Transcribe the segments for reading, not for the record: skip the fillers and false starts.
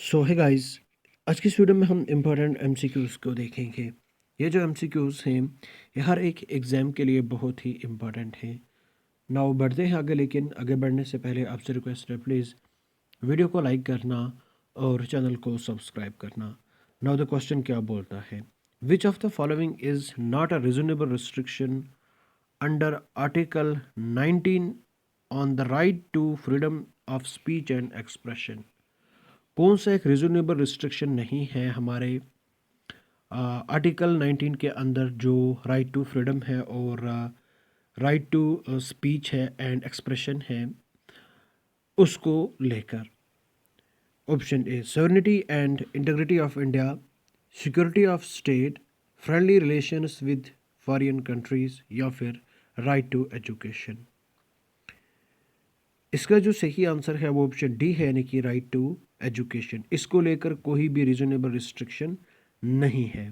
सो है गाइस, आज की इस वीडियो में हम इम्पोर्टेंट एमसीक्यूज़ को देखेंगे। ये जो एमसीक्यूज़ हैं ये हर एक एग्ज़ाम के लिए बहुत ही इम्पोर्टेंट है। नाउ बढ़ते हैं आगे, लेकिन आगे बढ़ने से पहले आपसे रिक्वेस्ट है प्लीज़ वीडियो को लाइक करना और चैनल को सब्सक्राइब करना। नाउ द क्वेश्चन क्या बोलता है, which of the following is not a reasonable restriction under article 19 on the right to freedom of speech and expression. कौन सा एक रीजनेबल रिस्ट्रिक्शन नहीं है हमारे आर्टिकल 19 के अंदर, जो राइट टू फ्रीडम है और राइट टू स्पीच है एंड एक्सप्रेशन है, उसको लेकर। Option A sovereignty and integrity of India, security of state, friendly relations with foreign countries, या फिर राइट टू एजुकेशन। इसका जो सही आंसर है वो ऑप्शन डी है, यानी कि राइट टू एजुकेशन। इसको लेकर कोई भी रीजनेबल रिस्ट्रिक्शन नहीं है।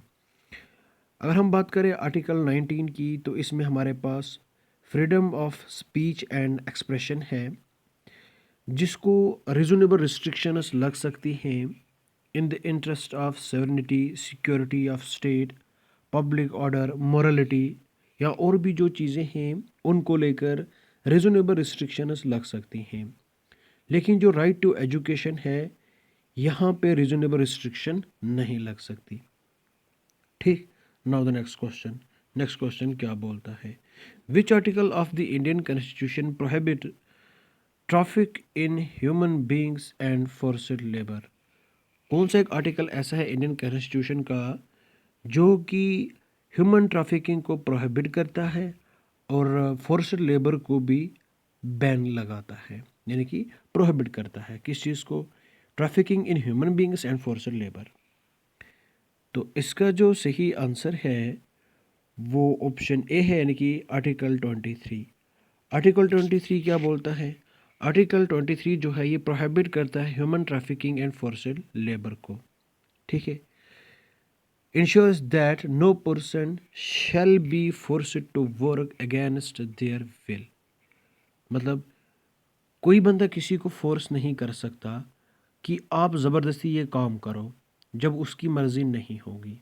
अगर हम बात करें आर्टिकल 19 की, तो इसमें हमारे पास freedom of speech and expression है, जिसको रीजनेबल रिस्ट्रिक्शंस लग सकती हैं in the interest of sovereignty, security of state, public order, morality, या और भी जो चीज़ें हैं उनको लेकर रीजनेबल रिस्ट्रिक्शंस लग सकती हैं। लेकिन जो राइट टू एजुकेशन है, यहाँ पे रीजनेबल रिस्ट्रिक्शन नहीं लग सकती। ठीक। नाउ द नेक्स्ट क्वेश्चन क्या बोलता है, which article of the Indian constitution prohibit traffic in human beings and forced labour. कौन सा एक आर्टिकल ऐसा है इंडियन कॉन्स्टिट्यूशन का जो कि ह्यूमन ट्रैफिकिंग को प्रोहिबिट करता है और फोर्स्ड लेबर को भी बैन लगाता है, यानी कि प्रोहिबिट करता है किस चीज़ को, trafficking in human beings and forced labour. तो इसका जो सही आंसर है वो ऑप्शन ए है, यानी कि आर्टिकल 23। आर्टिकल 23 क्या बोलता है, आर्टिकल 23 जो है ये प्रोहिबिट करता है human trafficking and forced labour को। ठीक है, ensures that no person shall be forced to work against their will. मतलब कोई बंदा किसी को फोर्स नहीं कर सकता कि आप ज़बरदस्ती ये काम करो जब उसकी मर्ज़ी नहीं होगी।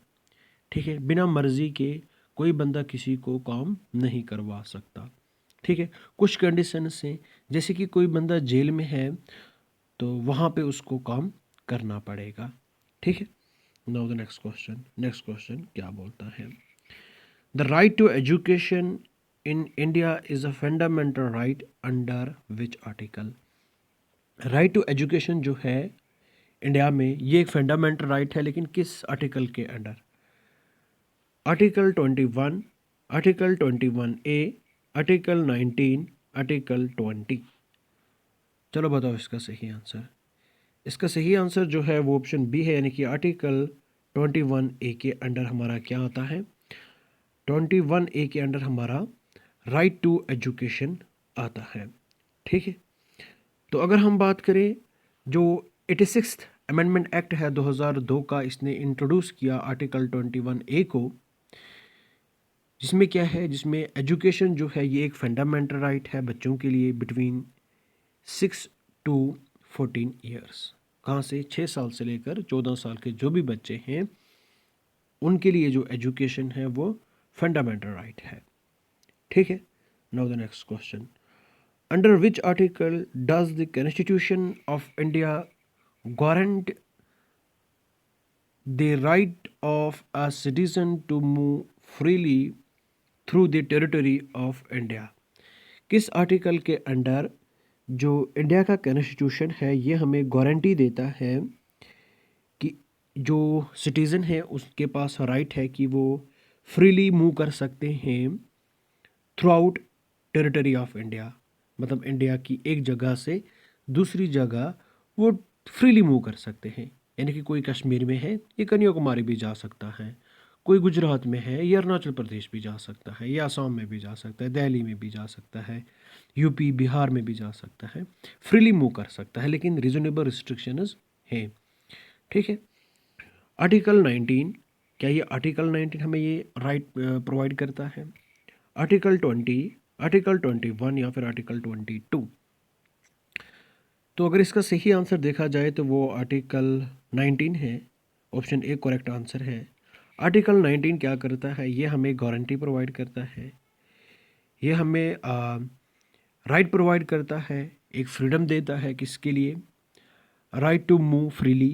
ठीक है, बिना मर्ज़ी के कोई बंदा किसी को काम नहीं करवा सकता। ठीक है, कुछ कंडीशंस हैं, जैसे कि कोई बंदा जेल में है तो वहाँ पे उसको काम करना पड़ेगा। ठीक है, नाउ द नेक्स्ट क्वेश्चन क्या बोलता है, the right to education in India is a fundamental right under which article. Right to education जो है इंडिया में ये एक फंडामेंटल राइट है, लेकिन किस आर्टिकल के under, article 21, article 21A, article 19, article 20। चलो बताओ इसका सही आंसर। इसका सही आंसर जो है वो ऑप्शन बी है, यानी कि आर्टिकल 21A के अंडर हमारा क्या आता है, 21A के अंडर हमारा राइट टू एजुकेशन आता है। ठीक है, तो अगर हम बात करें जो 86th अमेंडमेंट एक्ट है 2002 का, इसने इंट्रोड्यूस किया आर्टिकल 21A को, जिसमें क्या है, जिसमें एजुकेशन जो है ये एक फंडामेंटल राइट है बच्चों के लिए बिटवीन 6 टू 14 ईयर्स। कहाँ से, 6 साल से लेकर 14 साल के जो भी बच्चे हैं उनके लिए जो एजुकेशन है वो फंडामेंटल राइट है। ठीक है, now the next question, under which article does the constitution of India guarantee the right of a citizen to move freely through the territory of India. किस आर्टिकल के अंडर जो India का constitution है ये हमें गारंटी देता है कि जो सिटीज़न है उसके पास राइट है कि वो फ्रीली मूव कर सकते हैं through out territory of India. मतलब इंडिया की एक जगह से दूसरी जगह वो फ्रीली मूव कर सकते हैं, यानी कि कोई कश्मीर में है ये कन्याकुमारी भी जा सकता है, कोई गुजरात में है ये अरुणाचल प्रदेश भी जा सकता है, ये आसाम में भी जा सकता है, दिल्ली में भी जा सकता है, यूपी बिहार में भी जा सकता है, फ्रीली मूव कर सकता है, लेकिन रीजनेबल रिस्ट्रिक्शंस हैं। ठीक है, आर्टिकल 19, क्या ये आर्टिकल 19 हमें ये राइट प्रोवाइड करता है, आर्टिकल 20, आर्टिकल 21, या फिर आर्टिकल 22। तो अगर इसका सही आंसर देखा जाए तो वो आर्टिकल 19 है, ऑप्शन ए करेक्ट आंसर है। आर्टिकल 19 क्या करता है? ये हमें गारंटी प्रोवाइड करता है, ये हमें राइट प्रोवाइड करता है, एक फ्रीडम देता है किसके लिए? Right to move freely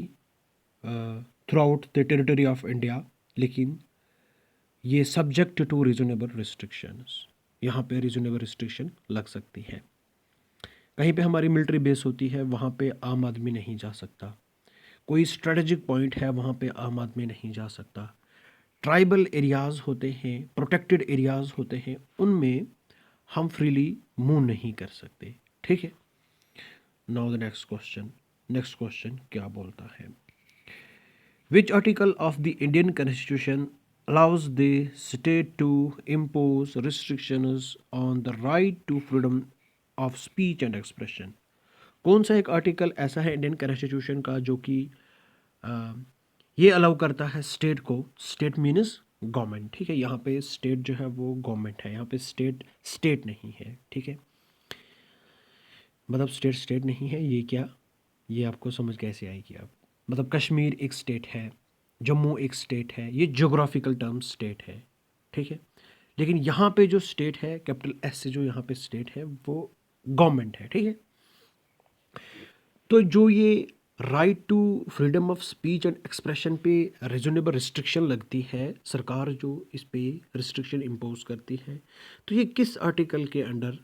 throughout the territory of India, लेकिन ये सब्जेक्ट टू रीजनेबल रिस्ट्रिक्शंस, यहाँ पे रीजनेबल रिस्ट्रिक्शन लग सकती है। कहीं पे हमारी मिलिट्री बेस होती है, वहाँ पे आम आदमी नहीं जा सकता। कोई स्ट्रेटेजिक पॉइंट है, वहाँ पे आम आदमी नहीं जा सकता। ट्राइबल एरियाज़ होते हैं, प्रोटेक्टेड एरियाज़ होते हैं, उनमें हम फ्रीली मूव नहीं कर सकते। ठीक है, नाउ द नेक्स्ट क्वेश्चन क्या बोलता है? Which article of the Indian constitution allows the state to impose restrictions on the right to freedom of speech and expression? कौन सा एक आर्टिकल ऐसा है इंडियन कॉन्स्टिट्यूशन का जो कि ये अलाउ करता है स्टेट को, स्टेट मीन्स गवर्नमेंट, ठीक है, यहाँ पे स्टेट जो है वो गवर्नमेंट है, यहाँ पे स्टेट नहीं है, ठीक है, मतलब स्टेट नहीं है, ये क्या, ये आपको समझ कैसे आएगी आप? मतलब कश्मीर एक स्टेट है, जम्मू एक स्टेट है, ये ज्योग्राफिकल टर्म स्टेट है, ठीक है, लेकिन यहाँ पे जो स्टेट है, कैपिटल एस से जो यहाँ पे स्टेट है वो गवर्नमेंट है, ठीक है। तो जो ये right to freedom of speech and expression पे रीजनेबल रिस्ट्रिक्शन लगती है, सरकार जो इस पे रिस्ट्रिक्शन इम्पोज करती है, तो ये किस आर्टिकल के अंडर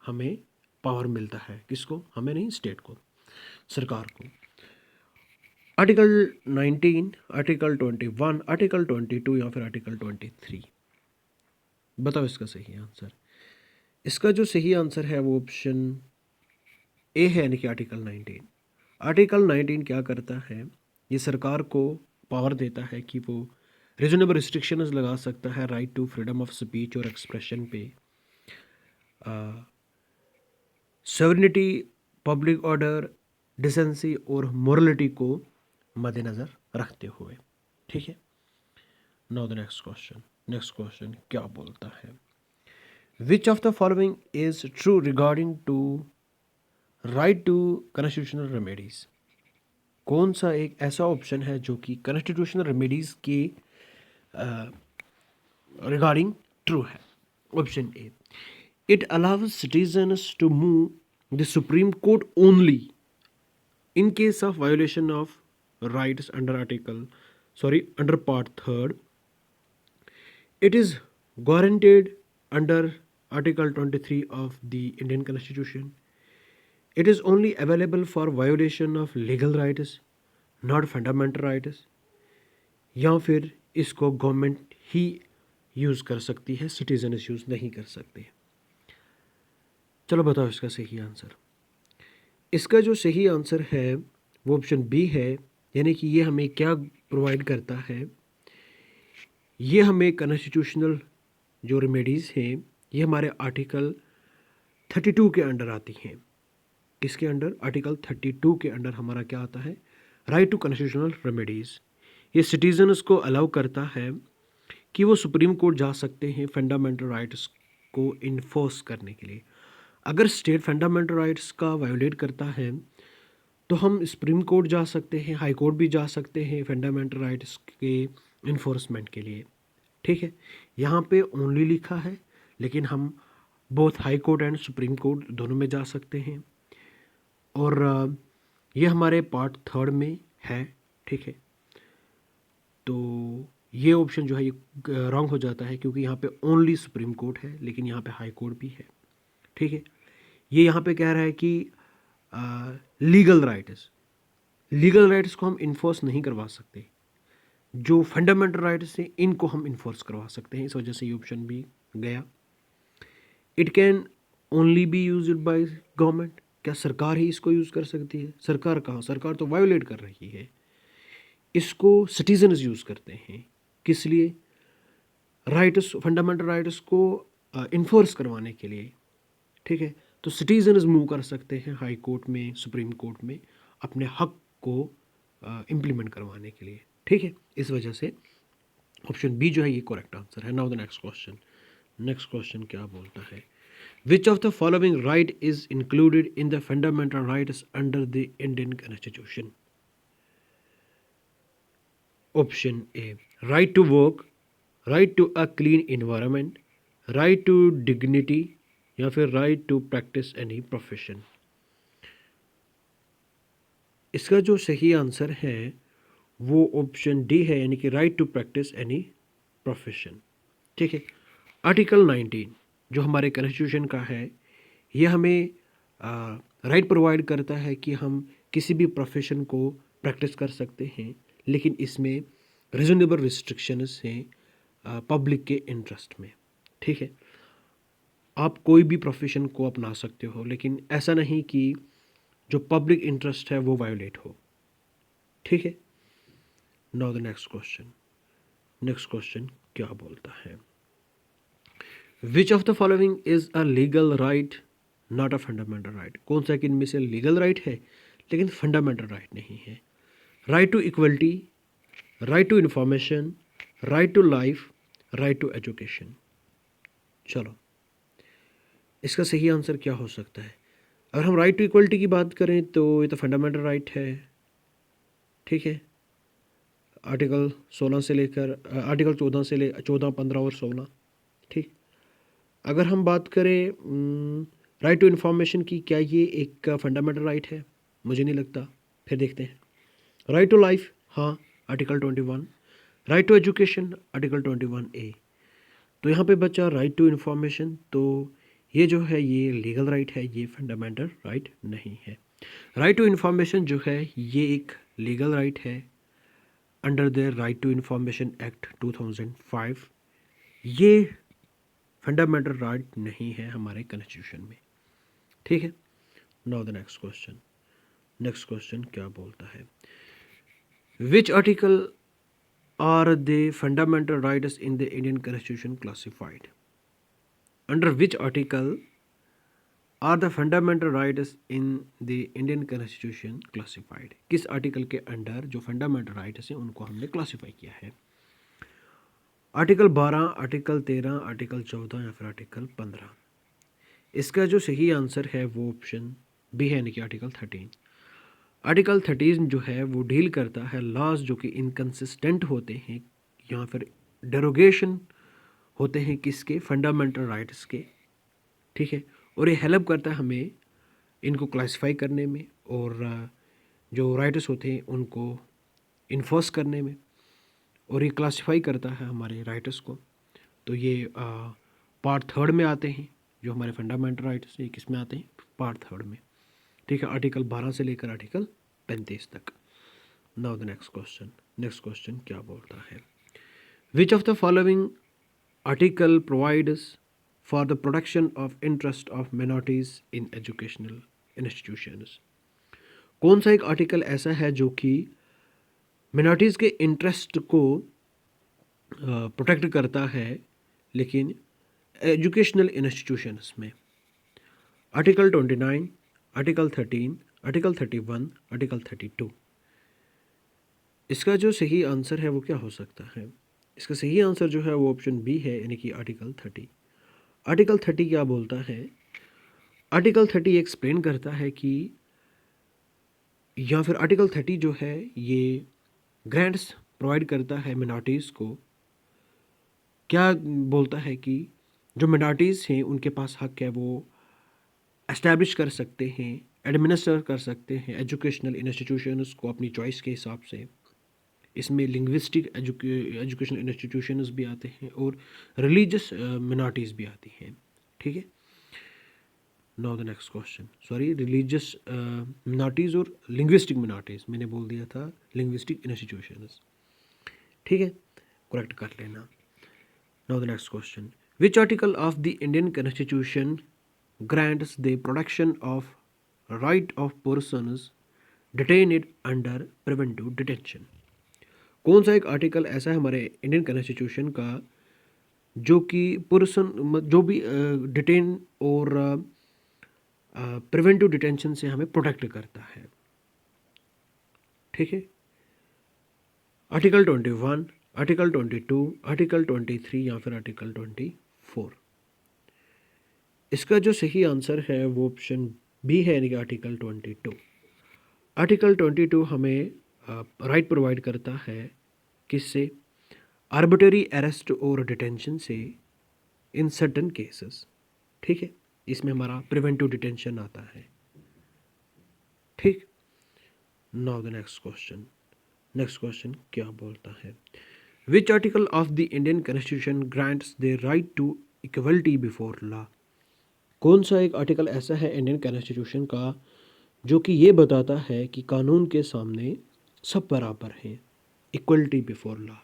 हमें पावर मिलता है? किसको? हमें नहीं, स्टेट को, सरकार को। आर्टिकल 19, आर्टिकल 21, आर्टिकल 22 या फिर आर्टिकल 23? बताओ इसका सही आंसर। इसका जो सही आंसर है वो ऑप्शन ए है, यानी कि आर्टिकल 19। आर्टिकल 19 क्या करता है? ये सरकार को पावर देता है कि वो रीजनेबल रिस्ट्रिक्शंस लगा सकता है right to freedom of speech और एक्सप्रेशन पे, सॉवरेनिटी, पब्लिक ऑर्डर, डिसेंसी और मोरलिटी को मद्देनज़र रखते हुए, ठीक है। नाउ द नेक्स्ट क्वेश्चन क्या बोलता है? Which of the following is true regarding to right to constitutional remedies? कौन सा एक ऐसा ऑप्शन है जो कि कॉन्स्टिट्यूशनल रेमेडीज के रिगार्डिंग ट्रू है? Option A, it allows citizens to move the Supreme Court only in case of violation of rights under part 3rd. It is guaranteed under article 23 of the Indian Constitution. It is only available for violation of legal rights, not fundamental rights. या फिर इसको government ही use कर सकती है, citizen इस use नहीं कर सकते। चलो बताओ इसका सही आंसर। इसका जो सही आंसर है वो ऑप्शन बी है, यानी कि ये हमें क्या प्रोवाइड करता है? ये हमें कॉन्स्टिट्यूशनल जो रेमेडीज़ हैं ये हमारे आर्टिकल 32 के अंडर आती हैं। किसके अंडर? आर्टिकल 32 के अंडर हमारा क्या आता है? Right to constitutional remedies. ये सिटीजन्स को अलाउ करता है कि वो सुप्रीम कोर्ट जा सकते हैं फंडामेंटल राइट्स को इन्फोर्स करने के लिए। अगर स्टेट फंडामेंटल राइट्स का वायोलेट करता है तो हम सुप्रीम कोर्ट जा सकते हैं, हाई कोर्ट भी जा सकते हैं फंडामेंटल राइट्स के इन्फोर्समेंट के लिए, ठीक है। यहाँ पे ओनली लिखा है, लेकिन हम both high court and supreme court दोनों में जा सकते हैं, और ये हमारे पार्ट 3rd में है, ठीक है। तो ये ऑप्शन जो है ये रॉन्ग हो जाता है, क्योंकि यहाँ पे ओनली सुप्रीम कोर्ट है, लेकिन यहाँ पे हाई कोर्ट भी है, ठीक है। ये यहाँ पे कह रहा है कि लीगल राइट्स को हम इन्फोर्स नहीं करवा सकते, जो फंडामेंटल राइट्स हैं इनको हम इन्फोर्स करवा सकते हैं, इस वजह से ये ऑप्शन भी गया। It can only B use by government, क्या सरकार ही इसको यूज़ कर सकती है? सरकार कहाँ, सरकार तो वायोलेट कर रही है। इसको सिटीजन्स यूज़ करते हैं, किस लिए? राइट्स, फंडामेंटल राइट्स को इन्फोर्स करवाने के लिए, ठीक है। तो सिटीजन्स मूव कर सकते हैं हाई कोर्ट में, सुप्रीम कोर्ट में अपने हक को इम्प्लीमेंट करवाने के लिए, ठीक है। इस वजह से ऑप्शन बी जो है ये करेक्ट आंसर है। नाउ द नेक्स्ट क्वेश्चन क्या बोलता है? Which of the following right is included in the fundamental rights under the Indian constitution? Option A, right to work, right to a clean environment, right to dignity, या फिर right to practice any profession. इसका जो सही answer है वो option D है, यानी कि right to practice any profession. ठीक है। आर्टिकल 19 जो हमारे कॉन्स्टिट्यूशन का है, ये हमें राइट प्रोवाइड करता है कि हम किसी भी प्रोफेशन को प्रैक्टिस कर सकते हैं, लेकिन इसमें रीजनेबल रिस्ट्रिक्शंस हैं पब्लिक के इंटरेस्ट में। ठीक है। आप कोई भी प्रोफेशन को अपना सकते हो, लेकिन ऐसा नहीं कि जो पब्लिक इंटरेस्ट है वो वायोलेट हो। ठीक है। Now the next question. Next question क्या बोलता है, which of the following is a legal right not a fundamental right. कौन सा कि इनमें से लीगल राइट है लेकिन फंडामेंटल राइट नहीं है। Right to equality, right to information, right to life, right to education. चलो, इसका सही आंसर क्या हो सकता है। अगर हम राइट टू इक्वलिटी की बात करें तो ये तो फंडामेंटल राइट है। ठीक है। आर्टिकल 16 से लेकर आर्टिकल 14 से 14, 15 और 16। ठीक। अगर हम बात करें राइट टू इन्फॉर्मेशन की, क्या ये एक फंडामेंटल राइट है? मुझे नहीं लगता। फिर देखते हैं। राइट टू लाइफ, हाँ, article 21। Right to education, article 21A। तो यहाँ पे बचा राइट टू इन्फॉर्मेशन, तो ये जो है ये लीगल राइट है, ये फंडामेंटल राइट नहीं है। राइट टू इन्फॉर्मेशन जो है ये एक लीगल राइट है under the right to information act 2005। ये फंडामेंटल राइट नहीं है हमारे कॉन्स्टिट्यूशन में। ठीक है। Now the next question. Next question क्या बोलता है, which article are the fundamental rights in the Indian Constitution classified? Under which article are the fundamental rights in the Indian Constitution classified? किस आर्टिकल के under जो fundamental rights हैं उनको हमने classify किया है? आर्टिकल 12, आर्टिकल 13, आर्टिकल 14 या फिर आर्टिकल 15? इसका जो सही आंसर है वो ऑप्शन बी है, यानी कि आर्टिकल 13। आर्टिकल 13 जो है वो डील करता है लॉज जो कि इनकंसिस्टेंट होते हैं या फिर डेरोगेशन होते हैं किसके, फंडामेंटल राइट्स के। ठीक है। और ये हेल्प करता है हमें इनको क्लासिफाई करने में और जो राइट्स होते हैं उनको इन्फोर्स करने में, और ये क्लासिफाई करता है हमारे राइट्स को। तो ये पार्ट थर्ड में आते हैं जो हमारे फंडामेंटल राइट्स, ये किस में आते हैं, पार्ट थर्ड में। ठीक है। आर्टिकल 12 से लेकर आर्टिकल 35 तक। Now the next question. Next question क्या बोलता है, which of the following article provides for the protection of interest of minorities in educational institutions. कौन सा एक आर्टिकल ऐसा है जो कि माइनॉरिटीज़ के इंटरेस्ट को प्रोटेक्ट करता है लेकिन एजुकेशनल इंस्टीट्यूशंस में? Article 29, article 13, article 31, article 32? इसका जो सही आंसर है वो क्या हो सकता है? इसका सही आंसर जो है वो ऑप्शन बी है, यानी कि आर्टिकल 30। आर्टिकल 30 क्या बोलता है? आर्टिकल 30 एक्सप्लेन करता है कि, या फिर आर्टिकल 30 जो है ये ग्रांट्स प्रोवाइड करता है मिनॉरिटीज़ को। क्या बोलता है कि जो मिनॉरिटीज़ हैं उनके पास हक है, वो एस्टैब्लिश कर सकते हैं, एडमिनिस्टर कर सकते हैं एजुकेशनल इंस्टीट्यूशंस को अपनी चॉइस के हिसाब से। इसमें लिंग्विस्टिक एजुकेशनल इंस्टीट्यूशंस भी आते हैं और रिलीजियस मिनॉरिटीज़ भी आती हैं। ठीक है। Now the next question, sorry, religious minorities और लिंग्विस्टिक मिनॉरिटीज़, मैंने बोल दिया था लिंग्विस्टिक इंस्टीट्यूशंस। ठीक है, करेक्ट कर लेना। Now the next question, which article of the Indian constitution grants the protection of right of persons detained under preventive detention? कौन सा एक आर्टिकल ऐसा है हमारे इंडियन कॉन्स्टिट्यूशन का जो कि पर्सन जो भी डिटेन और प्रिवेंटिव डिटेंशन से हमें प्रोटेक्ट करता है? ठीक है। आर्टिकल 21, आर्टिकल 22, आर्टिकल 23 या फिर आर्टिकल 24? इसका जो सही आंसर है वो ऑप्शन बी है, यानी कि आर्टिकल 22। आर्टिकल 22 हमें राइट प्रोवाइड करता है किससे? आर्बिट्रेरी अरेस्ट और डिटेंशन से इन सर्टन केसेस। ठीक है, इसमें हमारा प्रिवेंटिव डिटेंशन आता है। ठीक, नाउ द नेक्स्ट क्वेश्चन क्या बोलता है? Which article of the Indian constitution grants the right to equality before law? कौन सा एक आर्टिकल ऐसा है इंडियन कॉन्स्टिट्यूशन का जो कि ये बताता है कि कानून के सामने सब बराबर हैं, equality before law?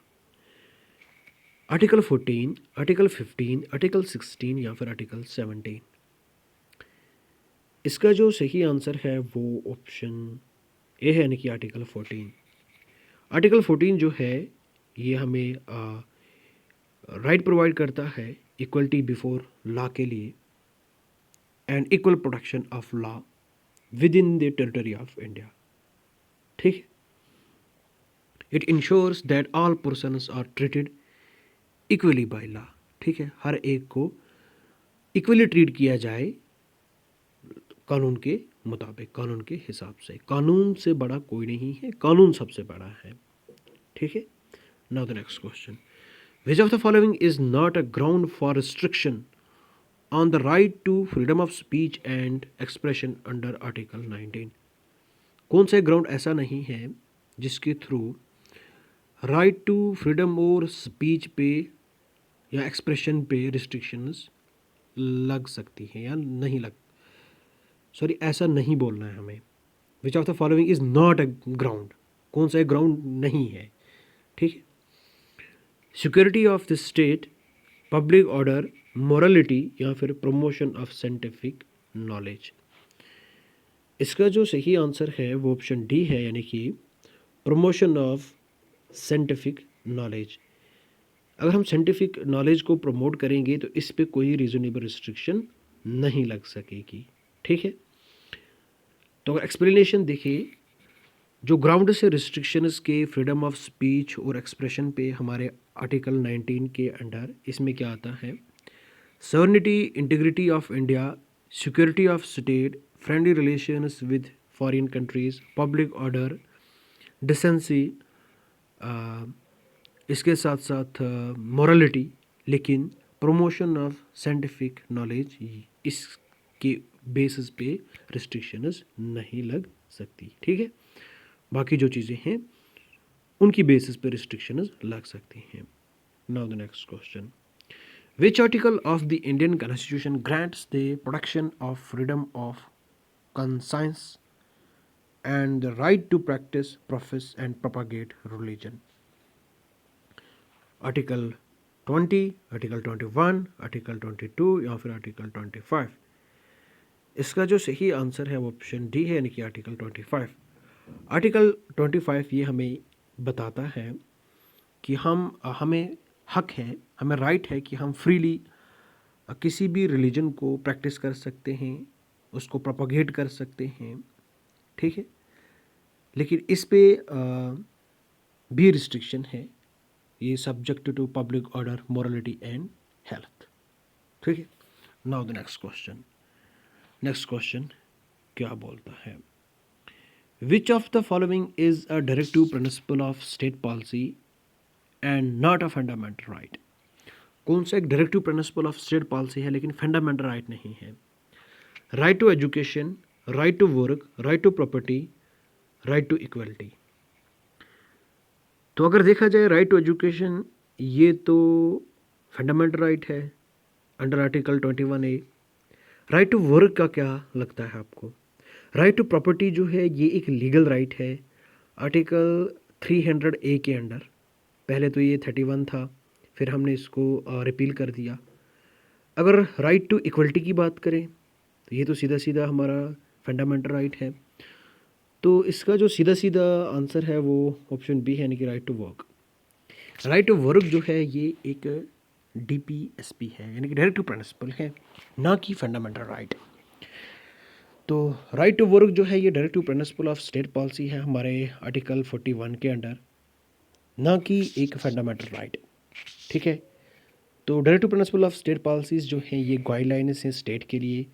Article 14, article 15, article 16 या फिर आर्टिकल 17? इसका जो सही आंसर है वो ऑप्शन ए है, यानी कि आर्टिकल 14। आर्टिकल 14 जो है ये हमें राइट प्रोवाइड करता है इक्वलिटी बिफोर लॉ के लिए and equal protection of law within the territory of India. ठीक है, it ensures that all persons are treated equally by law. ठीक है, हर एक को इक्वली ट्रीट किया जाए कानून के मुताबिक, कानून के हिसाब से। कानून से बड़ा कोई नहीं है, कानून सबसे बड़ा है। ठीक है, now the next question, which of the following is not a ground for restriction on the right to freedom of speech and expression under article 19? कौन सा ग्राउंड ऐसा नहीं है जिसके थ्रू राइट टू फ्रीडम और स्पीच पे या expression पे रिस्ट्रिक्शंस लग सकती हैं या नहीं लग, सॉरी ऐसा नहीं बोलना है हमें। विच of the following is not a ground, कौन सा ग्राउंड नहीं है? ठीक है, security of the state, public order, morality या फिर प्रमोशन ऑफ साइंटिफिक नॉलेज? इसका जो सही आंसर है वो ऑप्शन डी है, यानी कि प्रमोशन ऑफ साइंटिफिक नॉलेज। अगर हम साइंटिफिक नॉलेज को प्रमोट करेंगे तो इस पे कोई रीजनेबल रिस्ट्रिक्शन नहीं लग सकेगी। ठीक है, तो अगर एक्सप्लेनेशन देखिए, जो ग्राउंड से रिस्ट्रिक्शंस के फ्रीडम ऑफ स्पीच और एक्सप्रेशन पे हमारे आर्टिकल 19 के अंडर इसमें क्या आता है? Sovereignty, integrity of India, security of state, friendly relations with foreign countries, public order, decency, इसके साथ साथ मोरालिटी, लेकिन प्रमोशन ऑफ साइंटिफिक नॉलेज इसके बेसिस पे रिस्ट्रिक्शंस नहीं लग सकती। ठीक है, बाकी जो चीज़ें हैं उनकी बेसिस पे रिस्ट्रिक्शंस लग सकती हैं। Now the next question, which article of the Indian constitution grants the protection of freedom of conscience and the right to practice, profess and propagate religion? Article 20, article 21, article 22 या फिर article 25? इसका जो सही answer है वो option D है, यानी कि आर्टिकल 25। आर्टिकल 25 ये हमें बताता है कि हमें हक है, हमें राइट है कि हम फ्रीली किसी भी रिलीजन को प्रैक्टिस कर सकते हैं, उसको प्रोपोगेट कर सकते हैं। ठीक है, लेकिन इस पे भी रिस्ट्रिक्शन है, ये subject to public order, morality and health. ठीक है, नाउ द नेक्स्ट क्वेश्चन क्या बोलता है? Which of the following is a directive principle of state policy and not a fundamental right? कौन सा एक directive principle of state policy है लेकिन फंडामेंटल राइट नहीं है? Right to education, right to work, right to property, right to equality? तो अगर देखा जाए राइट टू एजुकेशन ये तो फंडामेंटल राइट है under article 21A। Right to work का क्या लगता है आपको? राइट टू प्रॉपर्टी जो है ये एक लीगल राइट है आर्टिकल 300A के अंडर। पहले तो ये 31 था, फिर हमने इसको रिपील कर दिया। अगर राइट टू इक्वलिटी की बात करें तो ये तो सीधा सीधा हमारा फंडामेंटल राइट है। तो इसका जो सीधा सीधा आंसर है वो ऑप्शन बी है, यानी कि right to work. Right to work जो है ये एक DPSP है, यानी कि डायरेक्टिव प्रिंसिपल है, ना कि फंडामेंटल राइट। तो राइट टू वर्क जो है ये directive principle of state policy है हमारे आर्टिकल 41 के अंडर, ना कि एक फंडामेंटल राइट। ठीक है, तो directive principle of state policies जो हैं ये गाइडलाइंस हैं स्टेट के लिए,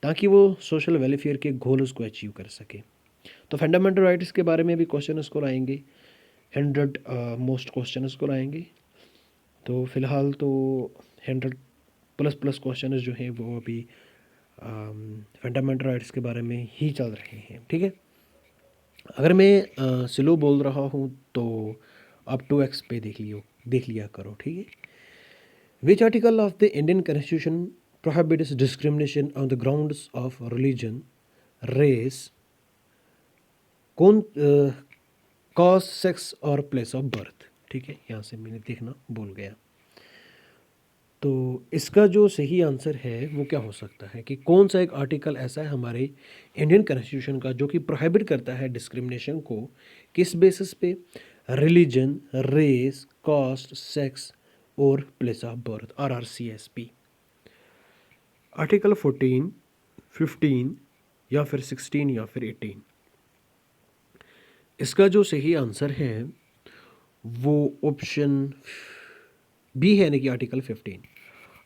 ताकि वो सोशल वेलफेयर के गोल्स को अचीव कर सके। तो फंडामेंटल राइट्स के बारे में भी क्वेश्चन उसको लाएंगे 100 मोस्ट क्वेश्चन को लाएंगे। तो फ़िलहाल तो 100 प्लस प्लस क्वेश्चन जो हैं वो अभी फंडामेंटल राइट्स के बारे में ही चल रहे हैं, ठीक है। अगर मैं स्लो बोल रहा हूँ तो आप 2x पे देख लिया करो, ठीक है। Which article of the Indian constitution prohibits discrimination on the grounds of religion, race, कौन, कॉज, सेक्स और प्लेस ऑफ बर्थ, ठीक है। यहाँ से मैंने देखना भूल गया। तो इसका जो सही आंसर है वो क्या हो सकता है कि कौन सा एक आर्टिकल ऐसा है हमारे इंडियन कॉन्स्टिट्यूशन का जो कि प्रोहिबिट करता है डिस्क्रिमिनेशन को, किस बेसिस पे, रिलीजन, रेस, कास्ट, सेक्स और place of birth, RRCSP। Article 14, 15 या फिर 16 या फिर 18। इसका जो सही आंसर है वो ऑप्शन बी है, यानी कि आर्टिकल 15।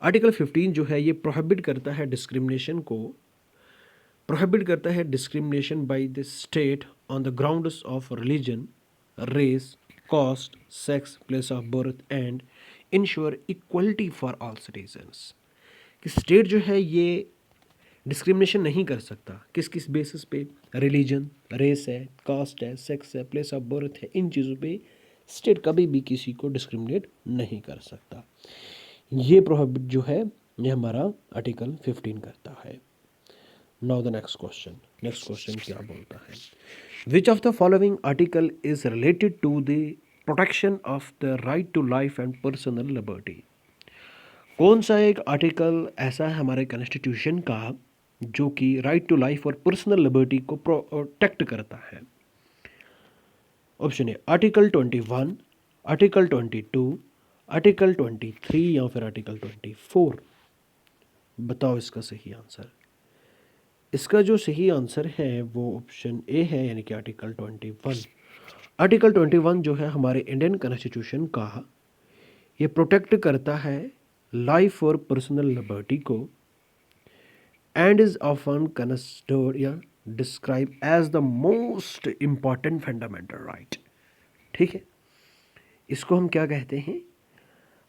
आर्टिकल 15 जो है ये प्रोहिबिट करता है डिस्क्रिमिनेशन को, प्रोहिबिट करता है discrimination by the state on the grounds of religion, race, caste, sex, place of birth and ensure equality for all citizens. कि स्टेट जो है ये डिस्क्रिमिनेशन नहीं कर सकता किस किस बेसिस पे, रिलीजन, रेस है, कास्ट है, सेक्स है, प्लेस ऑफ बर्थ है, इन चीज़ों पे स्टेट कभी भी किसी को डिस्क्रिमिनेट नहीं कर सकता। ये प्रोहिबिट जो है ये हमारा आर्टिकल 15 करता है। नाउ द नेक्स्ट क्वेश्चन क्या बोलता है, which of the following article is related to the protection of the right to life and personal liberty. कौन सा एक आर्टिकल ऐसा है हमारे कॉन्स्टिट्यूशन का जो कि राइट टू लाइफ और पर्सनल लिबर्टी को प्रोटेक्ट करता है। ऑप्शन ए आर्टिकल 21, आर्टिकल 22, आर्टिकल 23 या फिर आर्टिकल 24। बताओ इसका सही आंसर। इसका जो सही आंसर है वो ऑप्शन ए है, यानी कि आर्टिकल 21। आर्टिकल 21 जो है हमारे इंडियन कॉन्स्टिट्यूशन का, ये प्रोटेक्ट करता है लाइफ और पर्सनल लिबर्टी को एंड इज ऑफन कंसिडर्ड या describe as the most important fundamental right, ठीक है। इसको हम क्या कहते हैं,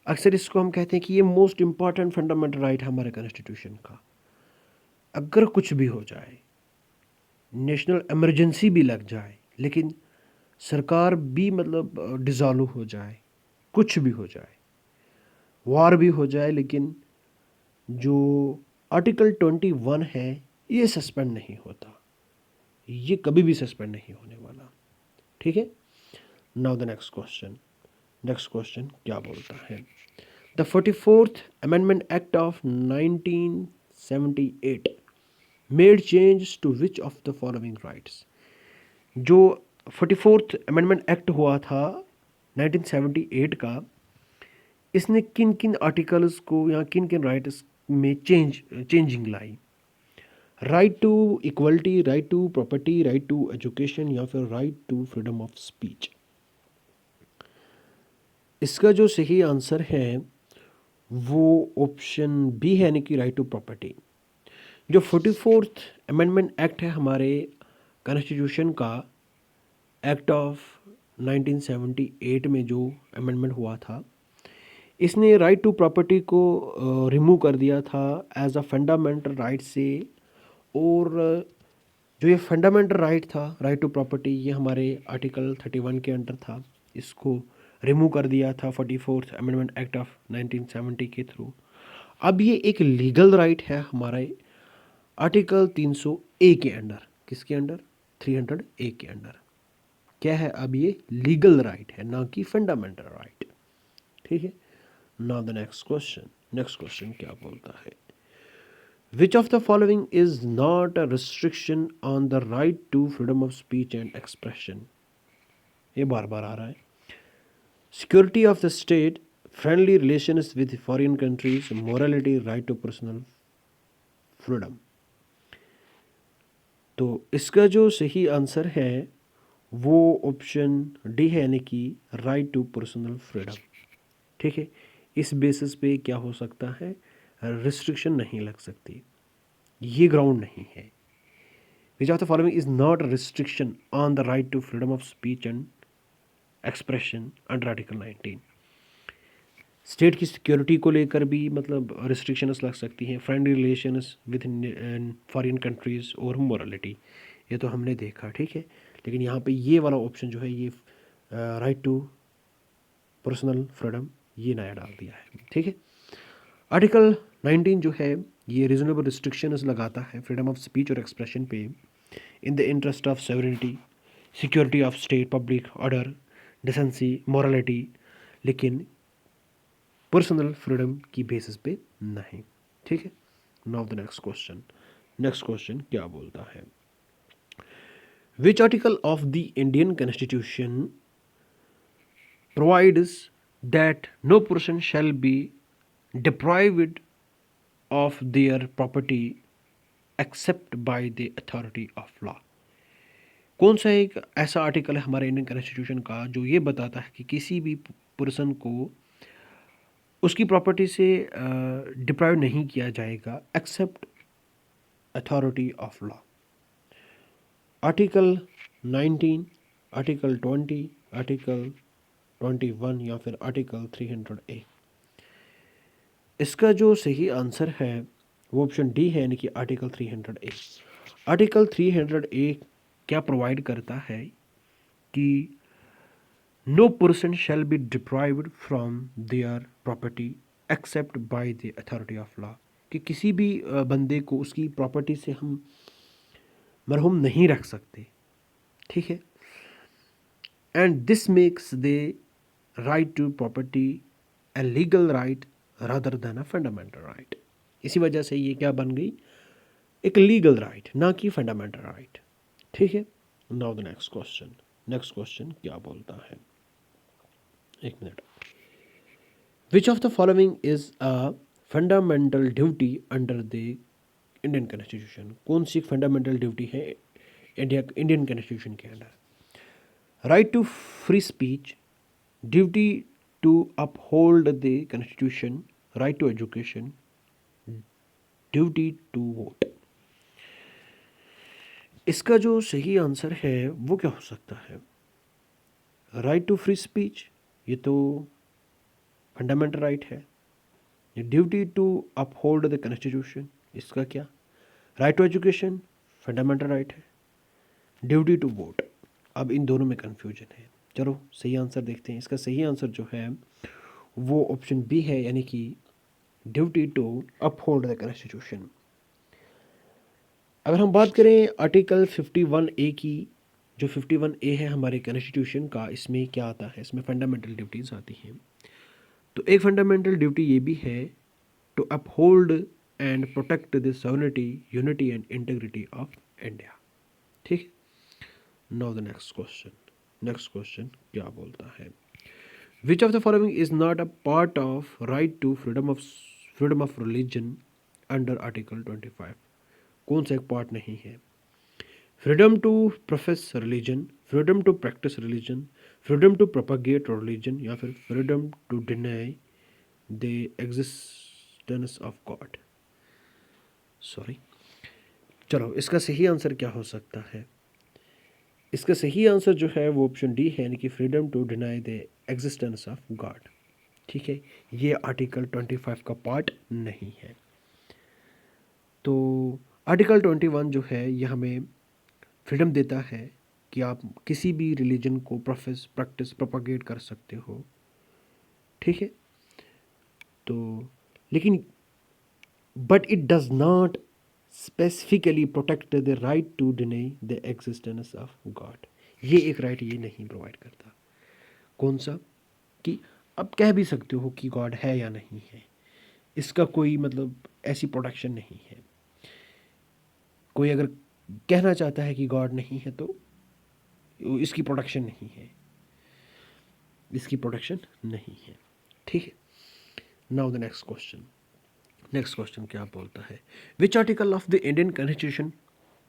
अक्सर इसको हम कहते हैं कि ये मोस्ट इम्पॉर्टेंट फंडामेंटल राइट है हमारे कॉन्स्टिट्यूशन का। अगर कुछ भी हो जाए, नेशनल इमरजेंसी भी लग जाए, लेकिन सरकार भी मतलब डिज़ोल्व हो जाए, कुछ भी हो जाए, वार भी हो जाए, लेकिन जो आर्टिकल 21 है ये सस्पेंड नहीं होता, ये कभी भी सस्पेंड नहीं होने वाला, ठीक है। नाउ द नेक्स्ट क्वेश्चन क्या बोलता है, the 44th amendment act of 1978 made change to which of the following rights. जो 44th अमेंडमेंट एक्ट हुआ था 1978 का, इसने किन किन आर्टिकल्स को या किन किन राइट्स में चेंजिंग लाई। Right to equality, right to property, right to education या फिर right to freedom of speech. इसका जो सही आंसर है वो ऑप्शन बी है, यानी कि राइट टू प्रॉपर्टी। जो 44th अमेंडमेंट एक्ट है हमारे कॉन्स्टिट्यूशन का, एक्ट ऑफ 1978 में जो अमेंडमेंट हुआ था, इसने राइट टू प्रॉपर्टी को रिमूव कर दिया था एज अ फंडामेंटल राइट से। और जो ये फंडामेंटल राइट था, राइट टू प्रॉपर्टी, ये हमारे आर्टिकल 31 के अंडर था, इसको रिमूव कर दिया था 44th अमेंडमेंट एक्ट ऑफ 1970 के थ्रू। अब ये एक लीगल राइट है हमारे आर्टिकल 300A के अंडर। किसके अंडर? 300A के अंडर। क्या है? अब ये लीगल राइट है, ना कि फंडामेंटल राइट, ठीक है। नाउ द नेक्स्ट क्वेश्चन क्या बोलता है, which of the following is not a restriction on the right to freedom of speech and expression. ये बार बार आ रहा है। Security of the state, friendly relations with foreign countries, morality, right to personal freedom. तो इसका जो सही आंसर है वो ऑप्शन डी है, यानी कि राइट टू पर्सनल फ्रीडम, ठीक है। इस बेसिस पे क्या हो सकता है, रिस्ट्रिक्शन नहीं लग सकती, ये ग्राउंड नहीं है। Which of the following is not restriction on the right to freedom of speech and expression under article 19। State की सिक्योरिटी को लेकर भी मतलब रिस्ट्रिक्शंस लग सकती हैं, friendly relations with foreign countries और मोरालिटी, ये तो हमने देखा, ठीक है। लेकिन यहाँ पे ये वाला ऑप्शन जो है ये राइट टू पर्सनल फ्रीडम ये नया डाल दिया है, ठीक है। आर्टिकल 19 जो है ये रीजनेबल रिस्ट्रिक्शंस लगाता है फ्रीडम ऑफ स्पीच और एक्सप्रेशन पे इन the interest of severity, security of state, public order, decency, morality, लेकिन पर्सनल फ्रीडम की बेसिस पे नहीं, ठीक है। नाउ द नेक्स्ट क्वेश्चन क्या बोलता है, which article of the Indian constitution provides that no person shall be deprived of their property except by the authority of law। कौन सा एक ऐसा आर्टिकल है हमारे इंडियन कॉन्स्टिट्यूशन का जो ये बताता है कि किसी भी पर्सन को उसकी प्रॉपर्टी से डिप्राइव नहीं किया जाएगा except authority of law. Article 19, article 20, article 21 या फिर आर्टिकल 300A। इसका जो सही आंसर है वो ऑप्शन डी है, यानी कि आर्टिकल 300A। आर्टिकल 300A क्या प्रोवाइड करता है कि no person shall be deprived from their property except by the authority of law, कि किसी भी बंदे को उसकी प्रॉपर्टी से हम मरहूम नहीं रख सकते, ठीक है। And this makes the right to property a legal right rather than a fundamental right. इसी वजह से ये क्या बन गई, एक लीगल राइट, ना कि फंडामेंटल राइट, ठीक है। नाउ द नेक्स्ट क्वेश्चन क्या बोलता है, एक minute, which of the following is a fundamental duty under the Indian constitution. कौन सी फंडामेंटल ड्यूटी है इंडियन कॉन्स्टिट्यूशन के under, right to free speech, duty to uphold the constitution, right to education, duty to vote। इसका जो सही answer है वो क्या हो सकता है, राइट टू फ्री स्पीच ये तो फंडामेंटल राइट है, duty to uphold the constitution इसका क्या, right to education fundamental right है, ड्यूटी टू वोट। अब इन दोनों में कन्फ्यूजन है, चलो सही आंसर देखते हैं। इसका सही आंसर जो है वो ऑप्शन बी है, यानी कि duty to uphold the constitution. अगर हम बात करें आर्टिकल 51A की, जो 51A है हमारे कॉन्स्टिट्यूशन का, इसमें क्या आता है, इसमें फंडामेंटल ड्यूटीज़ आती हैं। तो एक फंडामेंटल ड्यूटी ये भी है to uphold and protect the sovereignty, unity and integrity of India, ठीक। नाउ द नेक्स्ट क्वेश्चन क्या बोलता है, which of the following is not a part of right to freedom of religion under article 25। कौन सा एक part नहीं है, freedom to profess religion, freedom to practice religion, freedom to propagate religion, या फिर freedom to deny the existence of God. Sorry, चलो इसका सही आंसर क्या हो सकता है, इसका सही आंसर जो है वो ऑप्शन डी है, यानी कि freedom to deny the existence of God, ठीक है। ये आर्टिकल 25 का पार्ट नहीं है। तो आर्टिकल 21 जो है ये हमें फ्रीडम देता है कि आप किसी भी रिलीजन को प्रोफेस, प्रैक्टिस, प्रोपागेट कर सकते हो, ठीक है। तो लेकिन but it does not specifically protect the right to deny the existence of God. ये एक राइट ये नहीं प्रोवाइड करता। कौन सा, कि आप कह भी सकते हो कि गॉड है या नहीं है, इसका कोई मतलब ऐसी प्रोटेक्शन नहीं है। कोई अगर कहना चाहता है कि गॉड नहीं है तो इसकी प्रोटेक्शन नहीं है, इसकी प्रोटेक्शन नहीं है, ठीक है। नाउ द नेक्स्ट क्वेश्चन क्या बोलता है, which article of the Indian constitution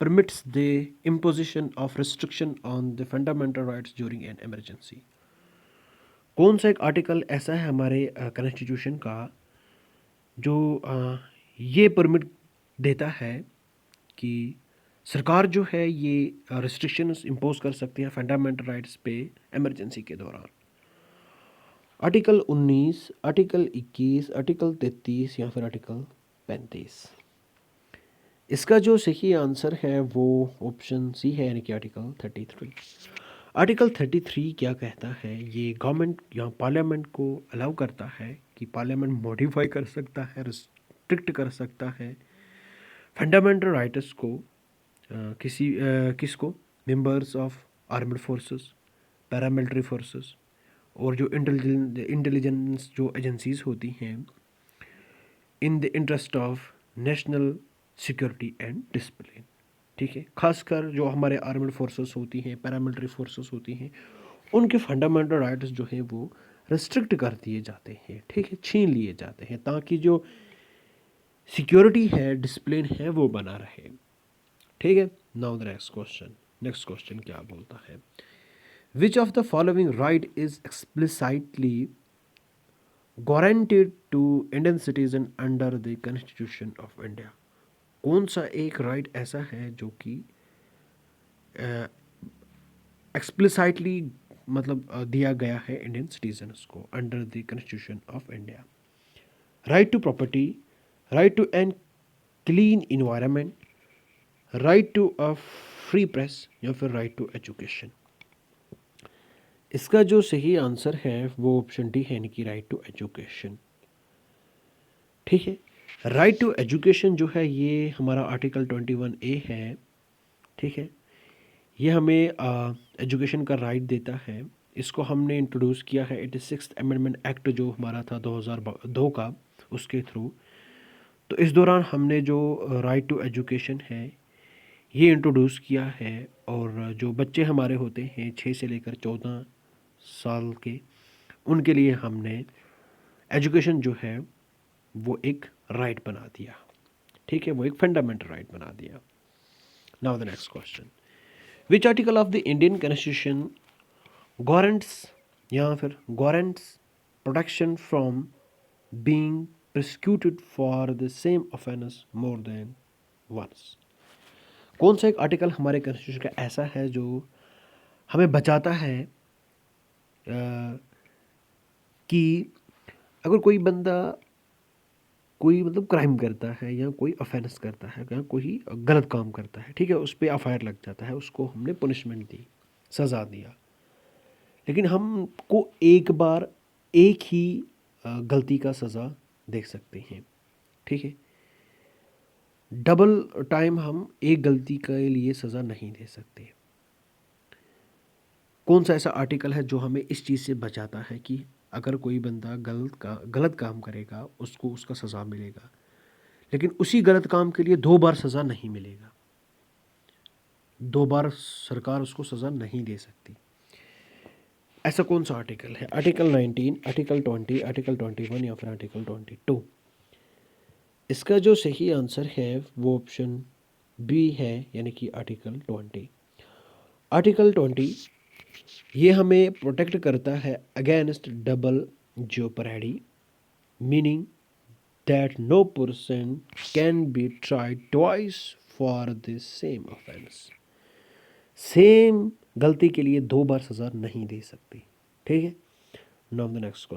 permits the imposition of restriction on the fundamental rights during an emergency. कौन सा एक आर्टिकल ऐसा है हमारे कॉन्स्टिट्यूशन का जो ये परमिट देता है कि सरकार जो है ये रिस्ट्रिक्शंस इम्पोज कर सकती है फंडामेंटल राइट्स पे इमरजेंसी के दौरान। आर्टिकल 19, आर्टिकल 21, आर्टिकल 33 या फिर आर्टिकल 35। इसका जो सही आंसर है वो ऑप्शन सी है, यानी कि आर्टिकल 33। आर्टिकल 33 क्या कहता है, ये गवर्नमेंट या पार्लियामेंट को अलाउ करता है कि पार्लियामेंट मॉडिफाई कर सकता है, रिस्ट्रिक्ट कर सकता है फंडामेंटल राइट्स को किसको, members of armed forces, paramilitary forces और जो इंटेलिजेंस जो एजेंसीज होती हैं in the interest of national security and discipline. ठीक है, खासकर जो हमारे आर्म्ड फोर्सेस होती हैं, पैरामिलिट्री फोर्सेस होती हैं, उनके फंडामेंटल राइट्स जो हैं वो रिस्ट्रिक्ट कर दिए जाते हैं। ठीक है, छीन लिए जाते हैं ताकि जो सिक्योरिटी है, डिसिप्लिन है, वो बना रहे। ठीक है, नाउ द नेक्स्ट क्वेश्चन क्या बोलता है, which of the following right is explicitly guaranteed to Indian citizen under the constitution of India. कौन सा एक राइट ऐसा है जो कि एक्सप्लिसाइटली मतलब दिया गया है इंडियन सिटीजन्स को under the constitution of India. Right to property, right to an clean environment, right to a free press या फिर राइट टू एजुकेशन। इसका जो सही आंसर है वो ऑप्शन डी है, यानी कि राइट टू एजुकेशन। ठीक है, राइट टू एजुकेशन जो है ये हमारा आर्टिकल 21A है। ठीक है, ये हमें एजुकेशन का राइट देता है। इसको हमने इंट्रोड्यूस किया है 86th अमेंडमेंट एक्ट जो हमारा था 2002 का, उसके थ्रू। तो इस दौरान हमने जो राइट टू एजुकेशन है ये इंट्रोड्यूस किया है, और जो बच्चे हमारे होते हैं 6 से लेकर 14 साल के, उनके लिए हमने एजुकेशन जो है वो एक राइट बना दिया। ठीक है, वो एक फंडामेंटल राइट बना दिया। Now the next question, which article of the Indian constitution guarantees या फिर guarantees protection from being prosecuted for the same offence more than once. कौन सा एक आर्टिकल हमारे कॉन्स्टिट्यूशन का ऐसा है जो हमें बचाता है कि अगर कोई बंदा कोई मतलब क्राइम करता है या कोई ऑफेंस करता है या कोई गलत काम करता है, ठीक है, उस पर एफआईआर लग जाता है, उसको हमने पनिशमेंट दी, सज़ा दिया, लेकिन हमको एक बार एक ही गलती का सज़ा दे सकते हैं। ठीक है, डबल टाइम हम एक गलती के लिए सज़ा नहीं दे सकते। कौन सा ऐसा आर्टिकल है जो हमें इस चीज़ से बचाता है कि अगर कोई बंदा गलत काम करेगा उसको उसका सज़ा मिलेगा, लेकिन उसी गलत काम के लिए 2 बार सज़ा नहीं मिलेगा, 2 बार सरकार उसको सज़ा नहीं दे सकती। ऐसा कौन सा आर्टिकल है? आर्टिकल 19, आर्टिकल 20, आर्टिकल 21 या फिर आर्टिकल 22। इसका जो सही आंसर है वो ऑप्शन बी है, यानी कि आर्टिकल 20। आर्टिकल 20 ये हमें प्रोटेक्ट करता है against double jeopardy, meaning that no person can be tried twice for the same offence. Same गलती के लिए 2 बार सज़ा नहीं दे सकती। ठीक है, नाउ द नेक्स्ट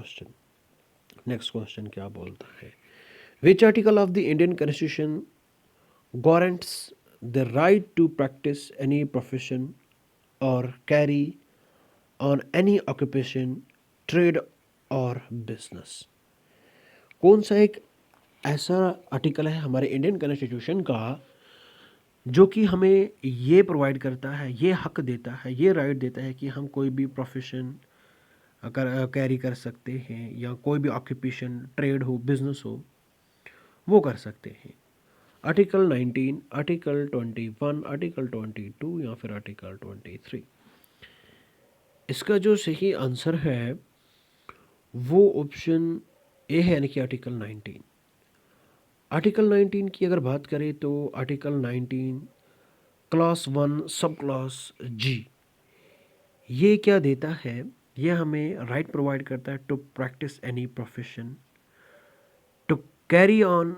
क्वेश्चन क्या बोलता है, which article of the Indian constitution guarantees the right to practice any profession और carry on any occupation, trade और बिजनेस। कौन सा एक ऐसा आर्टिकल है हमारे इंडियन कॉन्स्टिट्यूशन का जो कि हमें ये प्रोवाइड करता है, ये हक देता है, ये राइट देता है कि हम कोई भी प्रोफेशन कैरी कर सकते हैं या कोई भी ऑक्यूपेशन, ट्रेड हो, बिजनेस हो, वो कर सकते हैं। आर्टिकल 19, आर्टिकल 21, आर्टिकल 22 या फिर आर्टिकल 23। इसका जो सही आंसर है वो ऑप्शन ए है, यानी कि आर्टिकल 19। आर्टिकल 19 की अगर बात करें तो आर्टिकल 19 क्लास 1 सब क्लास जी ये क्या देता है, ये हमें राइट प्रोवाइड करता है to practice any profession, to carry on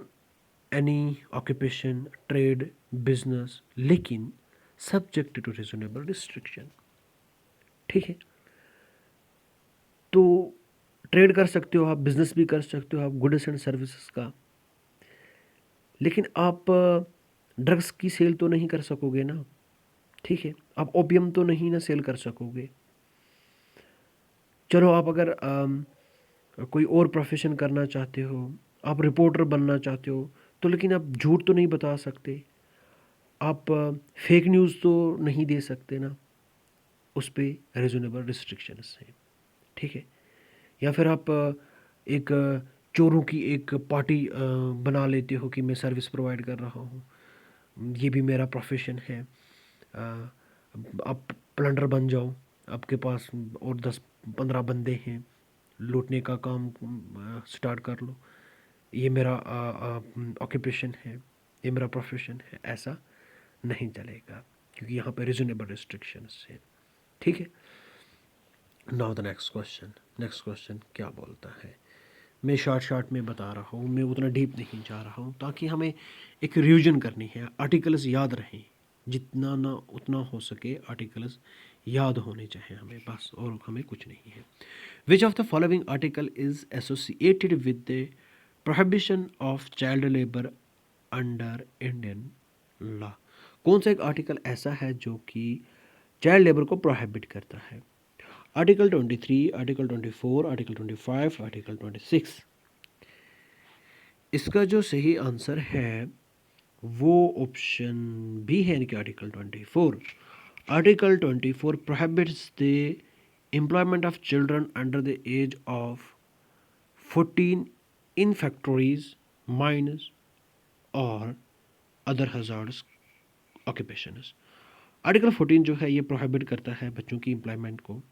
any occupation, trade, business, लेकिन सब्जेक्ट टू रीजनेबल रिस्ट्रिक्शन। ठीक है, तो ट्रेड कर सकते हो आप, बिजनेस भी कर सकते हो आप गुड्स एंड सर्विसेज का, लेकिन आप ड्रग्स की सेल तो नहीं कर सकोगे ना। ठीक है, आप ओपियम तो नहीं ना सेल कर सकोगे। चलो आप अगर कोई और प्रोफेशन करना चाहते हो, आप रिपोर्टर बनना चाहते हो, तो लेकिन आप झूठ तो नहीं बता सकते, आप फेक न्यूज़ तो नहीं दे सकते ना, उस पर रीजनेबल रिस्ट्रिक्शंस हैं। ठीक है, या फिर आप एक चोरों की एक पार्टी बना लेते हो कि मैं सर्विस प्रोवाइड कर रहा हूँ, ये भी मेरा प्रोफेशन है। आप प्लंडर बन जाओ, आपके पास और 10-15 बंदे हैं, लूटने का काम स्टार्ट कर लो, ये मेरा ऑक्यूपेशन है, ये मेरा प्रोफेशन है। ऐसा नहीं चलेगा, क्योंकि यहाँ पे रिजनेबल रिस्ट्रिक्शंस है। ठीक है, नाउ द नेक्स्ट क्वेश्चन क्या बोलता है। मैं शॉर्ट में बता रहा हूँ, मैं उतना डीप नहीं जा रहा हूँ, ताकि हमें एक रिवीजन करनी है, आर्टिकल्स याद रहें, जितना ना उतना हो सके आर्टिकल्स याद होने चाहिए हमें, बस, और हमें कुछ नहीं है। Which of the following article is associated with the prohibition of child labour under Indian law. कौन सा एक आर्टिकल ऐसा है जो कि चाइल्ड लेबर को प्रोहिबिट करता है? Article 23, article 24, article 25, article 26। इसका जो सही आंसर है वो ऑप्शन बी है, यानी कि article 24। Article 24 prohibits the employment of children under the age of 14 in factories, mines और अदर हजार्ड्स ऑक्यूपेशंस। आर्टिकल 14 जो है ये प्रोहिबिट करता है बच्चों की एम्प्लॉयमेंट को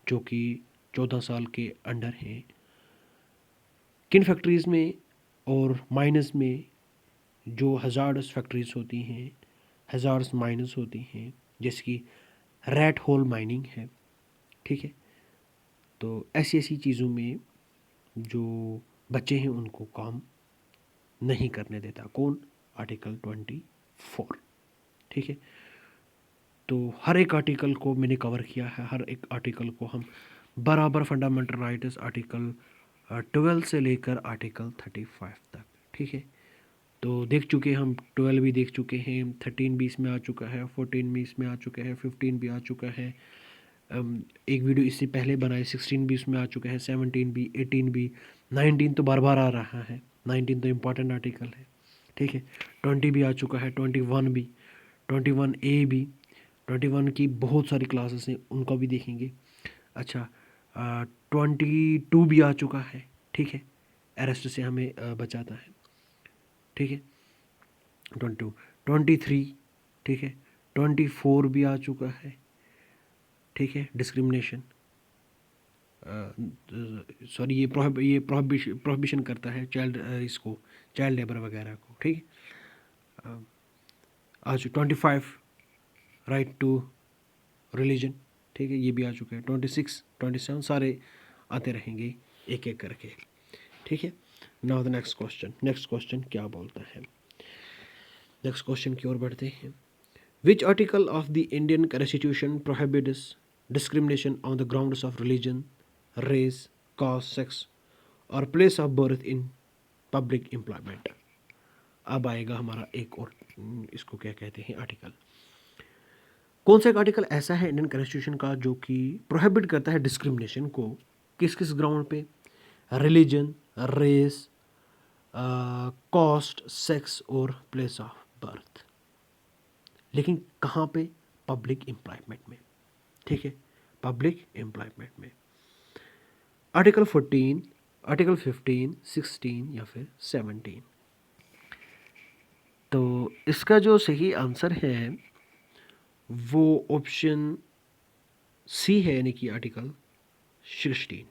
जो कि 14 साल के अंडर हैं, किन फैक्ट्रीज़ में और माइनस में, जो हजार्ड्स फैक्ट्रीज होती हैं, हजार्ड्स माइनस होती हैं, जैसे कि रैट होल माइनिंग है। ठीक है, तो ऐसी ऐसी चीज़ों में जो बच्चे हैं उनको काम नहीं करने देता। कौन? आर्टिकल 24। ठीक है, तो हर एक आर्टिकल को मैंने कवर किया है, हर एक आर्टिकल को हम बराबर, फंडामेंटल राइट्स आर्टिकल 12 से लेकर आर्टिकल 35 तक। ठीक है, तो देख चुके हम, 12 भी देख चुके हैं, 13 भी इसमें आ चुका है, 14 भी इसमें आ चुका है, 15 भी आ चुका है, एक वीडियो इससे पहले बनाए 16 भी इसमें आ चुका है, 17 भी, 18 भी, 19 तो बार बार आ रहा है, 19 तो इम्पॉर्टेंट आर्टिकल है। ठीक है, 20 भी आ चुका है, 21 भी, 21A भी, 21 की बहुत सारी क्लासेस हैं, उनका भी देखेंगे। अच्छा, 22 भी आ चुका है। ठीक है, अरेस्ट से हमें बचाता है। ठीक है, 22, 23, ठीक है, 24 भी आ चुका है। ठीक है, डिस्क्रिमिनेशन, सॉरी, ये प्रोहिबिशन करता है चाइल्ड, इसको चाइल्ड लेबर वगैरह को। ठीक है, आज 25 राइट टू रिलीजन। ठीक है, ये भी आ चुका है। 26, 27 सारे आते रहेंगे एक एक करके। ठीक है, नाउ द नेक्स्ट क्वेश्चन क्या बोलता है। नेक्स्ट क्वेश्चन की ओर बढ़ते हैं। Which article of the Indian constitution prohibits discrimination on the grounds of religion, race, caste, sex और place of birth in public employment? अब आएगा हमारा एक और, इसको क्या कहते हैं, आर्टिकल। कौन सा एक आर्टिकल ऐसा है इंडियन कॉन्स्टिट्यूशन का जो कि प्रोहिबिट करता है डिस्क्रिमिनेशन को, किस किस ग्राउंड पे? रिलीजन, रेस, कास्ट, सेक्स और प्लेस ऑफ बर्थ। लेकिन कहाँ पे? पब्लिक एम्प्लॉयमेंट में। ठीक है, पब्लिक एम्प्लॉयमेंट में। आर्टिकल 14, आर्टिकल 15, 16 या फिर 17? तो इसका जो सही आंसर है वो ऑप्शन सी है, यानी कि आर्टिकल 16।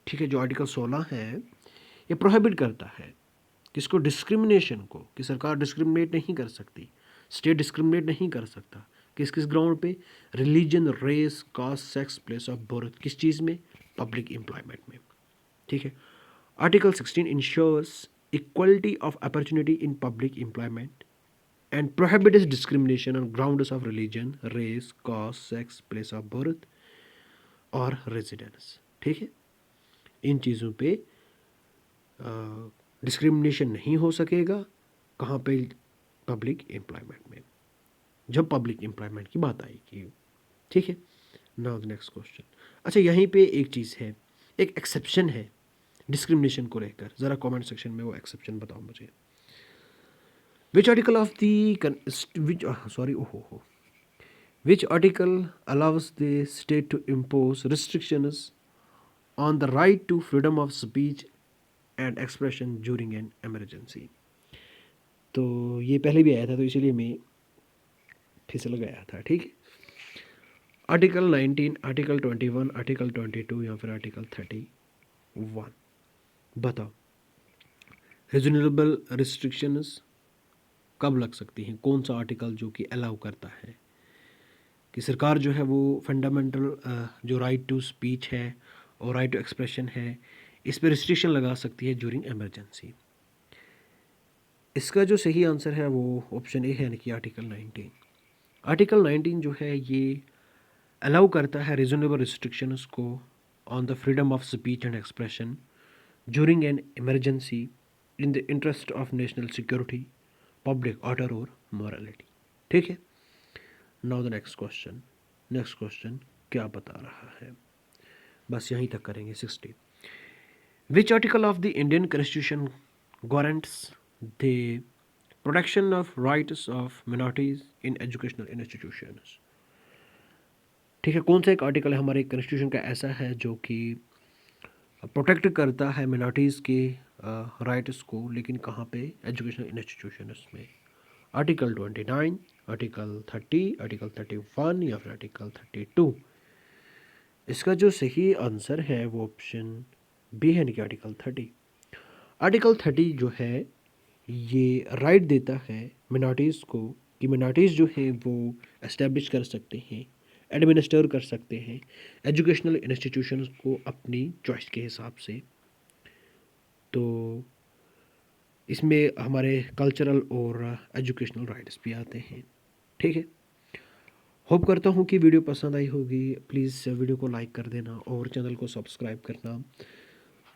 ठीक है, जो आर्टिकल 16 है ये प्रोहिबिट करता है किसको? डिस्क्रिमिनेशन को, कि सरकार डिस्क्रिमिनेट नहीं कर सकती, स्टेट डिस्क्रिमिनेट नहीं कर सकता। किस किस ग्राउंड पे? Religion, race, caste, sex, place of birth. किस चीज़ में? पब्लिक एम्प्लॉयमेंट में। ठीक है, article 16 ensures equality of opportunity in public employment, and prohibits discrimination on grounds of religion, race, caste, sex, place of birth और residence. ठीक है, इन चीज़ों पे डिस्क्रिमिनेशन नहीं हो सकेगा। कहाँ पे? पब्लिक एम्प्लॉयमेंट में, जब पब्लिक एम्प्लॉयमेंट की बात आएगी। ठीक है, नाउ द नेक्स्ट क्वेश्चन। अच्छा, यहीं पे एक चीज़ है, एक एक्सेप्शन है डिस्क्रिमिनेशन को लेकर। ज़रा कमेंट सेक्शन में वो एक्सेप्शन बताओ मुझे। विच article of the which sorry ओहो which article allows the state to impose restrictions on the right to freedom of speech and expression during an emergency? तो ये पहले भी आया था, तो इसीलिए मैं फिर से लगाया था। ठीक है, आर्टिकल 19, आर्टिकल 21, आर्टिकल 22 या फिर आर्टिकल 31। बताओ, रीजनेबल रिस्ट्रिक्शंस कब लग सकती हैं? कौन सा आर्टिकल जो कि अलाउ करता है कि सरकार जो है वो फंडामेंटल जो राइट टू स्पीच है और राइट टू एक्सप्रेशन है, इस पर रिस्ट्रिक्शन लगा सकती है ड्यूरिंग इमरजेंसी? इसका जो सही आंसर है वो ऑप्शन ए है, यानी कि आर्टिकल 19। आर्टिकल 19 जो है ये अलाउ करता है रीजनेबल रिस्ट्रिक्शंस को on the freedom of speech and expression during an emergency in the interest of national security, public order और मॉरलिटी। ठीक है, now the next question. Next question क्या बता रहा है? बस यहीं तक करेंगे। 60, which article of the Indian constitution guarantees the protection of rights of minorities in educational institutions? ठीक है, कौन सा एक आर्टिकल है हमारे कॉन्स्टिट्यूशन का ऐसा है जो कि प्रोटेक्ट करता है मिनॉरिटीज़ के राइट्स को, लेकिन कहाँ पे? एजुकेशनल इंस्टीट्यूशंस में। आर्टिकल 29, आर्टिकल 30, आर्टिकल 31 या फिर आर्टिकल 32? इसका जो सही आंसर है वो ऑप्शन बी है, यानी कि आर्टिकल 30। आर्टिकल 30 जो है ये राइट देता है मिनॉरिटीज़ को कि मिनॉरिटीज़ जो है वो एस्टेब्लिश कर सकते हैं, एडमिनिस्टर कर सकते हैं एजुकेशनल इंस्टीट्यूशंस को अपनी चॉइस के हिसाब से। तो इसमें हमारे कल्चरल और एजुकेशनल राइट्स भी आते हैं। ठीक है, होप करता हूँ कि वीडियो पसंद आई होगी। प्लीज़ वीडियो को लाइक कर देना और चैनल को सब्सक्राइब करना।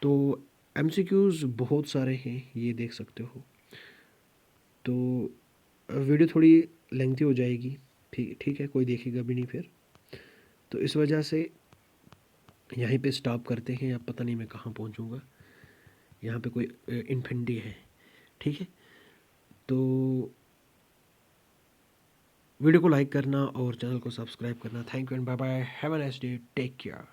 तो एमसीक्यूज़ बहुत सारे हैं, ये देख सकते हो। तो वीडियो थोड़ी लेंथी हो जाएगी, ठीक है, कोई देखेगा भी नहीं फिर। तो इस वजह से यहीं पे स्टॉप करते हैं। अब पता नहीं मैं कहाँ पहुँचूँगा, यहाँ पे कोई इन्फिनिटी है। ठीक है, तो वीडियो को लाइक करना और चैनल को सब्सक्राइब करना। Thank you and bye bye, have a nice day, take care.